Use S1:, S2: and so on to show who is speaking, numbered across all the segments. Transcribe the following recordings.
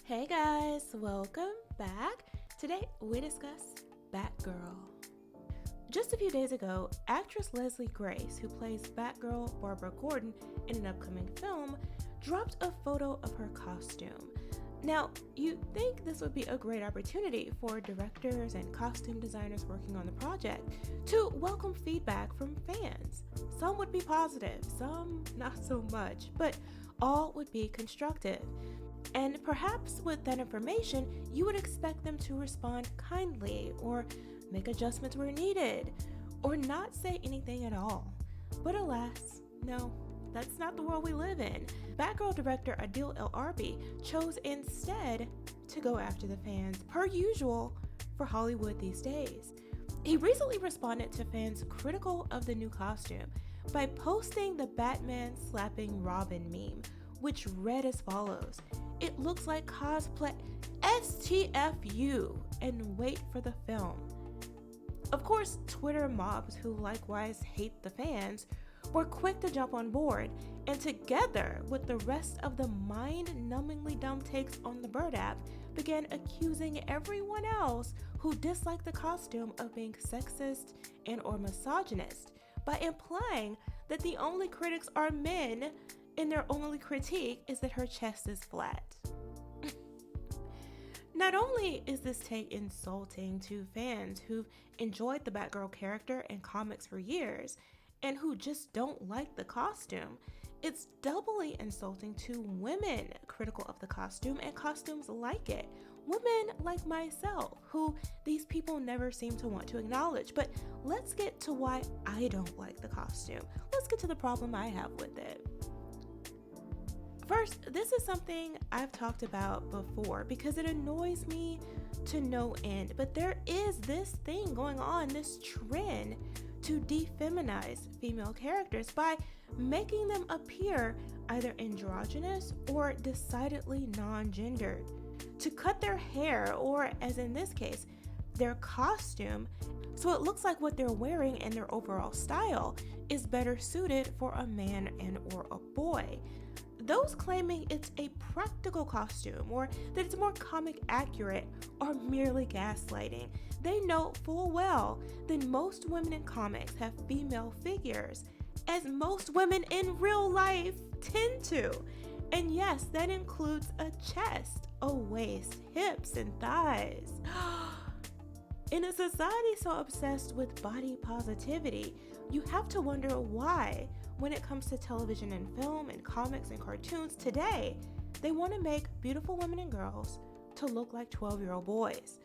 S1: Hey guys, welcome back. Today we discuss Batgirl. Just a few days ago, actress Leslie Grace, who plays Batgirl Barbara Gordon in an upcoming film, dropped a photo of her costume. Now, you'd think this would be a great opportunity for directors and costume designers working on the project to welcome feedback from fans. Some would be positive, some not so much, but all would be constructive. And perhaps with that information, you would expect them to respond kindly or make adjustments where needed or not say anything at all. But alas, no, that's not the world we live in. Batgirl director Adil Arbi chose instead to go after the fans, per usual for Hollywood these days. He recently responded to fans critical of the new costume by posting the Batman slapping Robin meme, which read as follows: "It looks like cosplay STFU and wait for the film." Of course, Twitter mobs who likewise hate the fans were quick to jump on board, and together with the rest of the mind-numbingly dumb takes on the Bird app, began accusing everyone else who disliked the costume of being sexist and or misogynist by implying that the only critics are men and their only critique is that her chest is flat. Not only is this take insulting to fans who've enjoyed the Batgirl character and comics for years and who just don't like the costume, it's doubly insulting to women critical of the costume and costumes like it. Women like myself, who these people never seem to want to acknowledge. But let's get to why I don't like the costume. Let's get to the problem I have with it. First, this is something I've talked about before because it annoys me to no end, but there is this thing going on, this trend to defeminize female characters by making them appear either androgynous or decidedly non-gendered, to cut their hair or, as in this case, their costume so it looks like what they're wearing and their overall style is better suited for a man and or a boy. Those claiming it's a practical costume or that it's more comic accurate are merely gaslighting. They know full well that most women in comics have female figures, as most women in real life tend to. And yes, that includes a chest, a waist, hips, and thighs. In a society so obsessed with body positivity, you have to wonder why, when it comes to television and film and comics and cartoons today, they want to make beautiful women and girls to look like 12-year-old boys.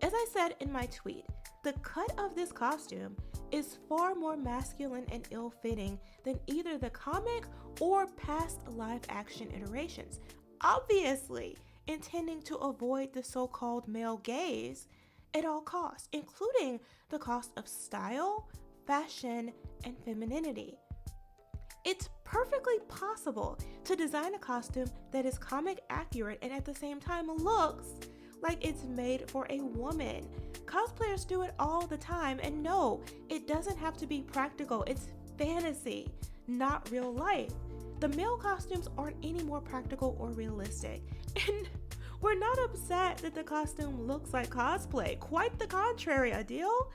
S1: As I said in my tweet, the cut of this costume is far more masculine and ill-fitting than either the comic or past live-action iterations, obviously intending to avoid the so-called male gaze at all costs, including the cost of style, fashion, and femininity. It's perfectly possible to design a costume that is comic accurate and at the same time looks like it's made for a woman. Cosplayers do it all the time, and no, it doesn't have to be practical. It's fantasy, not real life. The male costumes aren't any more practical or realistic. And we're not upset that the costume looks like cosplay. Quite the contrary, Adil.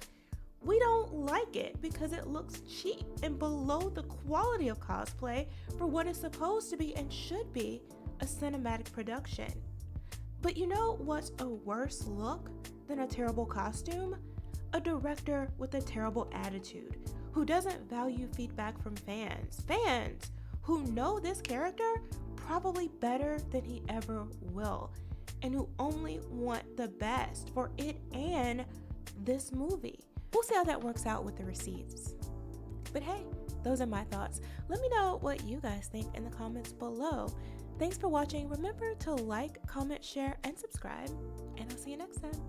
S1: We don't like it because it looks cheap and below the quality of cosplay for what is supposed to be and should be a cinematic production. But you know what's a worse look than a terrible costume? A director with a terrible attitude who doesn't value feedback from fans. Fans who know this character probably better than he ever will, and who only want the best for it and this movie. We'll see how that works out with the receipts. But hey, those are my thoughts. Let me know what you guys think in the comments below. Thanks for watching. Remember to like, comment, share, and subscribe, and I'll see you next time.